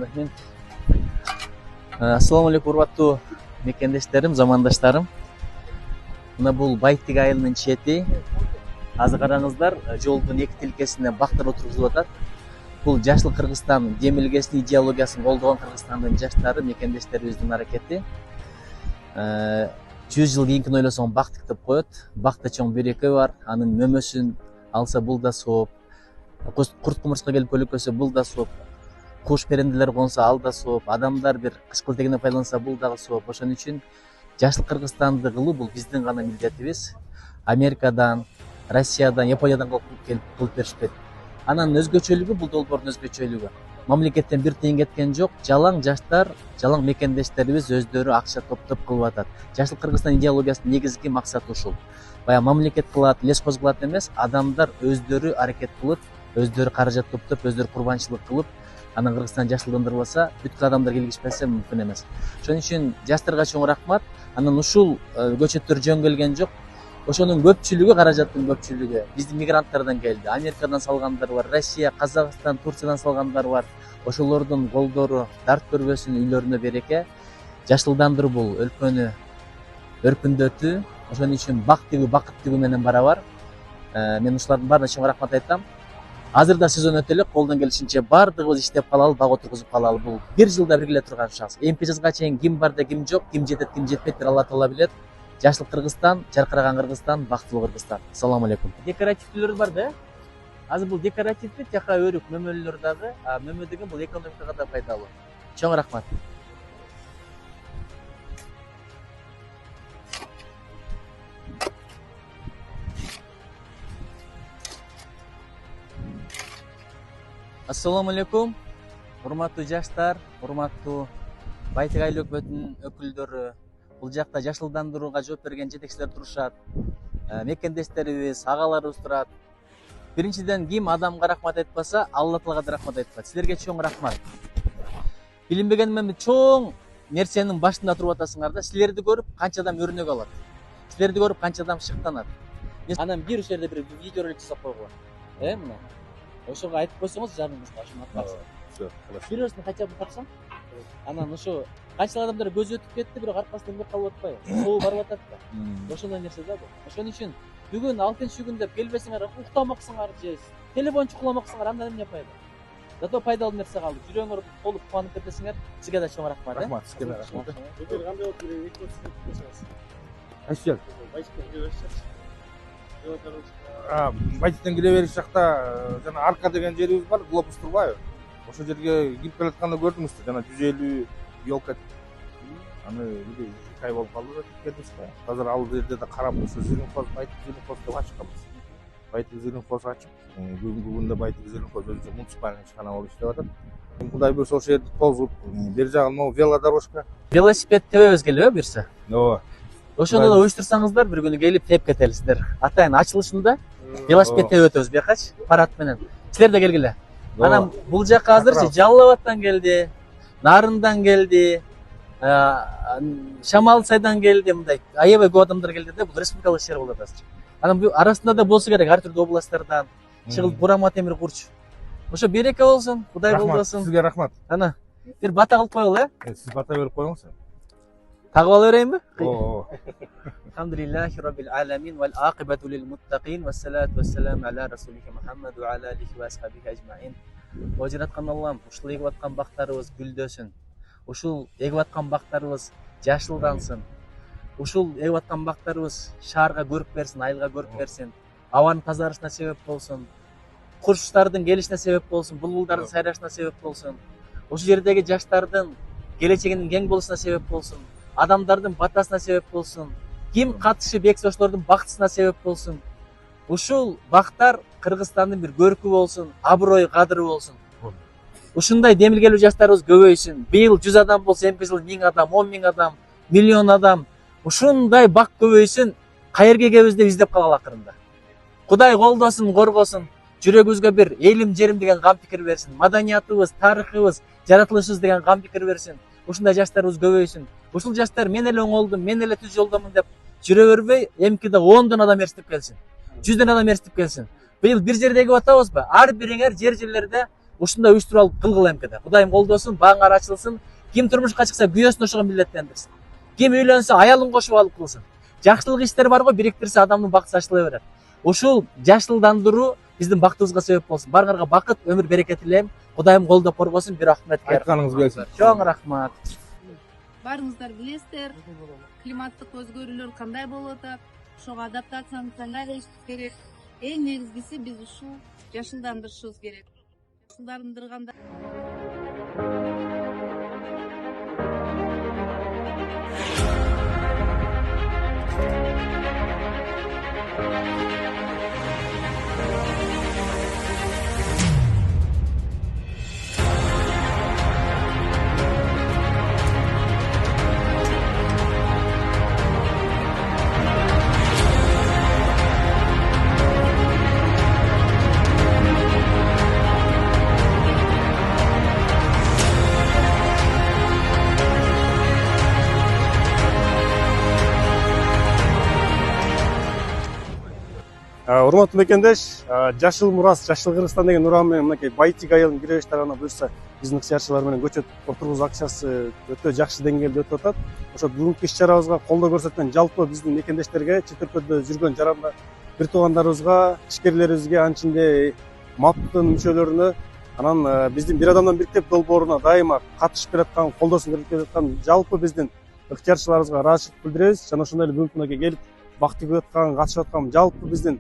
Bismillahirrahmanirrahim. Assalamu alaikum урматтуу мекендештерим, замандаштарым. Мына бул Байтик айылынын чети. Азыр караңыздар, жолдун эки тилкесине бактар отургузулуп атат. Бул Жашыл Кыргызстан демилгесин идеологиясын колдогон Кыргызстандын жаштары, мекендештерибиздин аракети. 100 жыл кийинкини ойлосоң бактык деп коет. Бакта чоң береке бар, анын мөмөсүн алса бул да сооп. Курт кумурска келип көлөкөсө бул да сооп. Куш перенделер консо ал да сооп. Адамдар бир кышкылтегине пайдаланса бул дагы сооп. Ошон үчүн Жашыл Кыргызстанды кылуу бул биздин гана милдетибиз. Америкадан, Россиядан, Япониядан келип кылып беришпейт. Анан өзгөчөлүгү бул долбоордун өзгөчөлүгү. Мамлекеттен бир тыйын кеткен жок. Жалаң жаштар, жалаң мекендештерибиз өздөрү акча топтоп кылып атат. Жашыл Кыргызстан идеологиясынын негизги максаты ушул. Баягы мамлекет кылат, лескоз кылат эмес, адамдар өздөрү аракет кылып, өздөрү каражат топтоп, өздөрү курбанчылык кылып, анан Кыргызстан жашылдандырылса, бүткүл адамдар келишпесе мүмкүн эмес. Ошон үчүн жаштарга чоң рахмат. Анан ушул көчөттөр жөн келген жок. Ошонун көпчүлүгү, каражаттын көпчүлүгү биздин мигранттардан келди. Америкадан салгандар бар, Россия, Казакстан, Турциядан салгандар бар. Ошолордун колдору дарт көрбөсүн, үйлөрүнө береке. Жашылдандыруу бул өлкөнү өркүндөтүү. Ошон үчүн бакыт тигүү менен барабар. Мен ушулардын баарына чоң рахмат айтам. Азырда сезон өтө элек, колдон келишинче бардыгыбыз иштеп калалы, бак отургузуп калалы. Бул бир жылда биргеле турган шанс. Эмки жылга чейин ким бар да ким жок, ким жетет, ким жетпейт, бир Алла Таала билет. Жашыл Кыргызстан, жаркыраган Кыргызстан, бактылуу Кыргызстан. Ассаламу алейкум. Декоративдүүлөр бар да. Азыр бул декоративдүү жака өрүк мөмөлөр дагы, мөмө деген бул экономикага да пайдалуу. Чоң рахмат. Ассаламу алейкум. Урматтуу жаштар, урматтуу Байтик айыл өкмөтүнүн өкүлдөрү. Бул жакта жашылдандырууга жооп берген жетекчилер турушат. Мекендештерибиз, агаларыбыз турат. Биринчиден, ким адамга рахмат айтпаса, Алла Таалага да рахмат айтпайт. Силерге чоң рахмат. Билинбегенмен чоң нерсенин башында туруп атасыңар да. Силерди көрүп канча адам өрнөк алат. Силерди көрүп канча адам шыктанат. Анан бир жерде бир видео ролик жасап койгула. Мына. Ошого айтып койсоңуз жаныңызга ошону аткарсın. Всё, хорошо. Бирөөсүн кача тапсаң. Анан ошо канчалык адамдар көзү өтүп кетти, бирок аркасынан бек калып атпайбы? Соо барып атат да. Ошондой нерсе да бул. Ошон үчүн бүгүн 6-күн деп келбесиңер, уктамаксыңар же телефон чукуламаксыңар, андан эмне пайда? Зато пайдалуу нерсе калды. Жүрөгүңөр толуп кубанып кетесиңер. Сизге да чоң рахмат. Рахмат, сизге да рахмат. Бул кандай болуп келе эки болсоңуз. Айшел. Байтиктен кире бериш жакта жана арка деген жерибиз бар, глобус турбайбы? Ошол жерге кирип келатканда көрдүңүзбү, жана 150 елка. Аны бир ай болуп калды да кеткенбиз да. Азыр ал жерде да карап ошо Зеленхоз, Байтик Зеленхоз деп ачканбыз. Байтик Зеленхоз ачып, бүгүнкү күндө Байтик Зеленхоз өзү муниципальный ишкана болуп иштеп атат. Кудай буйрса ошол жерди тозуп, бер жагын могу велодорожка. Велосипед тебебиз келиби буйрса? Ооба. Ошону да уюштурсаңыздар, бир күнү келип теп кетелисиздер. Атайын ачылышында велосипед тебип өтөбүз бuyakaч, парад менен. Силер да келгиле. Анан бул жакка азырчы Жалал Абадтан келди, Нарындан келди, Шамал Сайдан келди, мындай аябай көп адамдар келди да, бул республикалык ишер болот азыр. Анан бул арасында да болсо керек, ар түрдүү областтардан чыгылып Бурама Темир курч. Ошо береке болсун, Кудай болбосун. Сизге рахмат. Ана, бир бата кылып коелу, Сиз бата берип коюңуз. Тагып ала берейинби? Ооба. Алхамдулиллахи раббил аламин вал акибату лил муттакин вассалату вассаламу аля расулика Мухаммаду ва аля алихи ва асхабихи ажмаин. О жараткан Аллам, ушул эгип аткан бактарыбыз гүлдөсүн. Ушул эгип аткан бактарыбыз жашылдансын. Ушул эгип аткан бактарыбыз шаарга көрүп берсин, айылга көрүп берсин. Абанын тазарышына себеп болсун. Курчтардын келишине себеп болсун, булбулдардын сайрашына себеп болсун. Ушул жердеги жаштардын келечегинин кең болушуна себеп болсун. Адамдардын батасына себеп болсун. Ким катышып эксе ошолордун бактысына себеп болсун. Ушул бактар Кыргызстандын бир көркү болсун, аброй кадыры болсун. Ушундай демилгелүү жаштарыбыз көбөйсүн. Быйыл 100 адам болсо, эмки жыл 1000 адам, 10 000 адам, миллион адам. Ушундай бак көбөйсүн. Кайерге келебиз деп издеп калган акырында. Кудай колдосун, коргосун. Жүрөгүбүзгө бир элим жерим деген кам пикир берсин. Маданиятыбыз, тарыхыбыз, жаратылышыбыз деген кам пикир берсин. Ушундай жаштарыбыз көбөйсүн. Ушул жаштар мен эле оңолдум, мен эле түз жолдомун деп жүрө бербей, эмкиде 10 адам эртип келсин. 100 адам эртип келсин. Быйыл бир жерде эгип атабызбы? Ар бириңер жерлерде ушундай уюштуралып кылгыла эмкеде. Кудайым колдосун, бааңар ачылсын. Ким турмушка чыкса күйөөсүн ошого милдеттендирсин. Ким үйлөнсө аялын кошуп алып кылсын. Жакшылык иштер бар го, бириктирсе адамдын бактысы ачыла берет. Ушул жашылдандыруу биздин бактыбызга себеп болсун. Баарыңарга бакыт, өмүр береке тилейм. Кудайым колдоп коргосун. Bir рахмет. Айтканыңыз келсин. Чоң рахмат. Баарыңыздар билесиздер, климаттык өзгөрүүлөр кандай болуп атат, ошого адаптацияны кандай кылышыбыз керек. Эң негизгиси биз ушул жашылдандырышыбыз керек. Жашылдандырганда Урматтуу мекендеш, жашыл мурас, жашыл Кыргызстан деген уран менен мынакей Байтик айылын киребеш тарабына буюрса биздин ыкчыярчылар менен көчөт отургуз акчасы өтө жакшы деңгээлде өтүп атат. Ошо бүгүнкү иш чарабызга колдоо көрсөткөн жалпы биздин мекендештерге, чет өлкөдө жүргөн жарандар бир туугандарыбызга, ишкерлерибизге, анчинде МАПтын мүчөлөрүнө, анан биздин бир адамдан бир кеп долбооруна дайыма катышып келаткан, колдоосун берип келаткан жалпы биздин ыкчыярчыларыбызга ыраазычылык билдиребиз. Жана ошондой эле бүгүнкү күнгө келип бактыгып аткан, катышып аткан жалпы биздин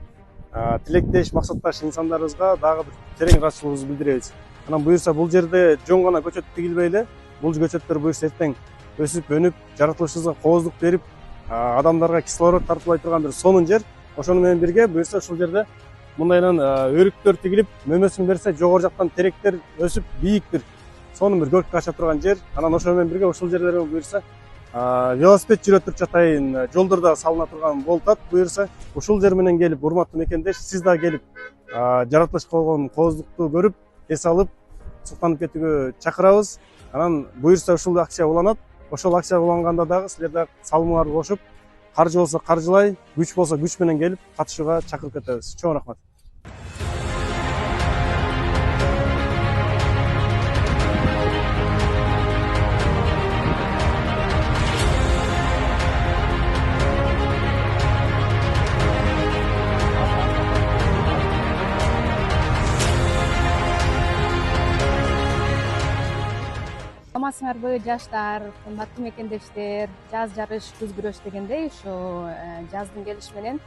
тилектеш, максатташ инсандарыбызга дагы бир терең ыраазычылыгыбызды билдиребиз. Анан буюрса бул жерде жөн гана көчөт тигилбей эле, бул көчөттөр буюрса эртең өсүп, өнүп, жаратылышыбызга кооздук берип, адамдарга кислород тартуулай турган бир сонун жер. Ошону менен бирге буюрса ушул жерде мындайынан өрүктөр тигилип, мөмөсүн берсе жогору жактан теректер өсүп, бийик бир сонун бир көркү ача турган жер. Анан ошону менен бирге ушул жерлерге буюрса велосипед жүрө турчу атайын жолдор да салына турган болуп атат. Буюрса ушул жер менен келип, урматтуу мекендеш, сиз да келип жаратылышка болгон кооздукту көрүп, эс алып, суктанып кетүүгө чакырабыз. Анан буюрса ушул акция уланат. Ошол акция уланганда дагы силер да салымыңарды кошуп, каржы болсо каржылай, күч болсо күч менен келип катышууга чакырып кетебиз. Чоң рахмат. Саламатсыңарбы жаштар, кымбаттуу мекендештер, жаз жарыш, күз күрөш дегендей ушу жаздын келиши менен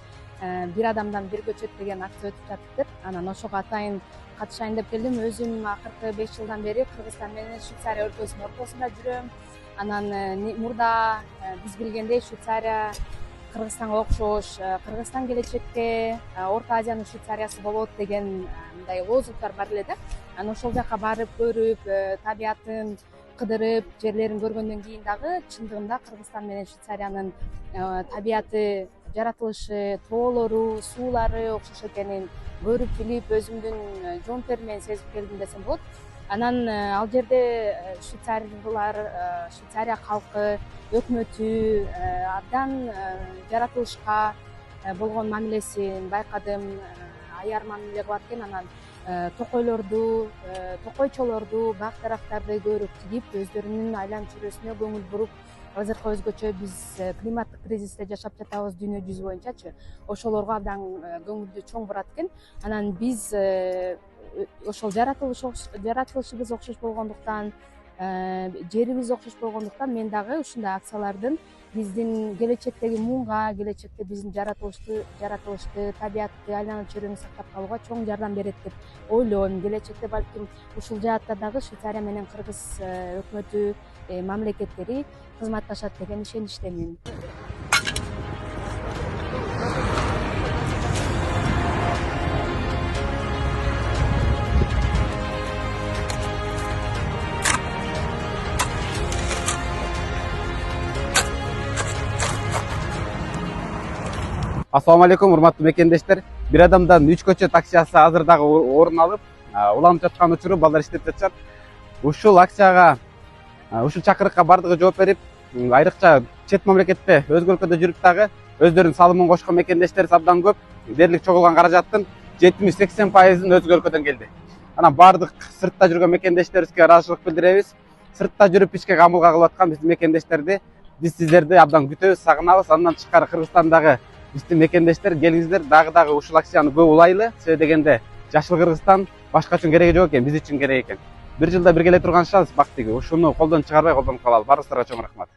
бир адамдан бир көчөт деген акция өтүп жатыптыр. Анан ошого атайын катышайын деп келдим. Өзүм акыркы 5 жылдан бери Кыргызстан менен Швейцария өлкөсүнүн ортосунда жүрөм. Анан мурда биз билгендей Швейцария Кыргызстанга окшош, Кыргызстан келечекте Орто Азиянын Швейцариясы болот деген мындай лозунгдар бар эле да. Анан ошол жака барып көрүп, табиятын кыдырып, жерлерин көргөндөн кийин дагы чындыгында Кыргызстан менен Швейцариянын табияты, жаратылышы, тоолору, суулары окшош экенин көрүп билип, өзүмдүн жон терим менен сезип келдим десем болот. Анан ал жерде швейцариялар, Швейцария калкы, өкмөтү абдан жаратылышка болгон мамилесин байкадым, аяр мамиле кылат экен. Анан токойлорду, токойчолорду, бак дарактарды көрүп тигип, өздөрүнүн айланып чөйрөсүнө көңүл буруп, азыркы өзгөчө биз климаттык кризисте жашап жатабыз дүйнө жүзү боюнчачы. Ошолорго абдан көңүлдү чоң бурат экен. Анан биз ошол жаратылышыбыз окшош болгондуктан, жерибиз окшош болгондуктан мен дагы ушундай акциялардын биздин келечектеги муунга, келечекте биздин жаратылышты, табиятты, айланып чөйрөнү сактап калууга чоң жардам берет деп ойлойм. Келечекте балким ушул жаатта дагы Швейцария менен Кыргыз өкмөтү, мамлекеттери кызматташат деген ишеничтемин. Ассаламу алейкум, урматтуу мекендештер. Бир адамдан 3 көчөт акциясы азыр дагы орун алып, уланып жаткан учуру балдар иштеп жатышат. Ушул акцияга, ушул чакырыкка бардыгы жооп берип, айрыкча чет мамлекетте, өзгө өлкөдө жүрүп дагы өздөрүнүн салымын кошкон мекендештерибиз абдан көп. Дээрлик чогулган каражаттын 70-80%ын өзгө өлкөдөн келди. Анан баардык сыртта жүргөн мекендештерибизге ыраазычылык билдиребиз. Сыртта жүрүп ишке камылга кылып аткан биздин мекендештерди биз сиздерди абдан күтөбүз, сагынабыз. Андан тышкары Кыргызстандагы биздин мекендештер келиңиздер, дагы ушул акцияны көп улайлы. Себеби дегенде Жашыл Кыргызстан башка үчүн кереги жок экен, биз үчүн керек экен. Бир жылда бирге эле турган шанс бактыгы. Ушуну колдон чыгарбай колдонуп калалы. Баарыңыздарга чоң рахмат.